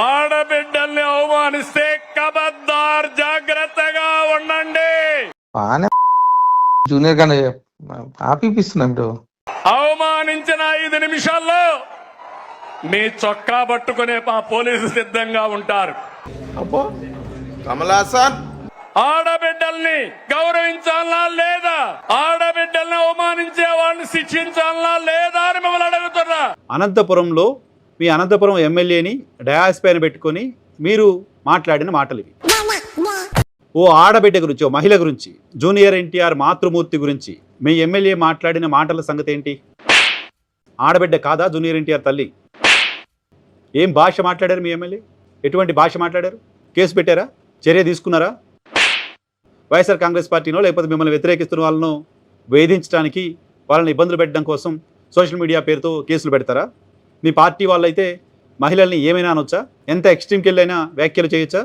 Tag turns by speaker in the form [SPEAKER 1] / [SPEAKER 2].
[SPEAKER 1] ఆడబిడ్డల్ని అవమానిస్తే కబద్దార్, జాగ్రత్తగా ఉండండి.
[SPEAKER 2] జూనియర్ గానే ఆపిస్తున్నాం మీరు.
[SPEAKER 1] అవమానించిన 5 నిమిషాల్లో మీ చొక్కా పట్టుకునే మా పోలీసులు సిద్ధంగా ఉంటారు.
[SPEAKER 3] అబ్బో కమలాసన్,
[SPEAKER 1] ఆడబిడ్డల్ని గౌరవించాలా లేదా, ఆడబిడ్డల్ని అవమానించే వాళ్ళని శిక్షించాలా లేదా అని మిమ్మల్ని అడుగుతున్నా.
[SPEAKER 4] అనంతపురంలో మీ అనంతపురం ఎమ్మెల్యేని డయాస్ పైన పెట్టుకొని మీరు మాట్లాడిన మాటలు ఇవి. ఓ ఆడబిడ్డ గురించి, ఓ మహిళ గురించి, జూనియర్ ఎన్టీఆర్ మాతృమూర్తి గురించి మీ ఎమ్మెల్యే మాట్లాడిన మాటల సంగతి ఏంటి? ఆడబిడ్డ కాదా జూనియర్ ఎన్టీఆర్ తల్లి? ఏం భాష మాట్లాడారు మీ ఎమ్మెల్యే? ఎటువంటి భాష మాట్లాడారు? కేసు పెట్టారా? చర్య తీసుకున్నారా? వైఎస్ఆర్ కాంగ్రెస్ పార్టీనో లేకపోతే మిమ్మల్ని వ్యతిరేకిస్తున్న వాళ్ళను వేధించడానికి, వాళ్ళని ఇబ్బందులు పెట్టడం కోసం సోషల్ మీడియా పేరుతో కేసులు పెడతారా? మీ పార్టీ వాళ్ళైతే మహిళల్ని ఏమైనా అనొచ్చా? ఎంత ఎక్స్ట్రీమ్కి వెళ్ళైనా వ్యాఖ్యలు చేయొచ్చా?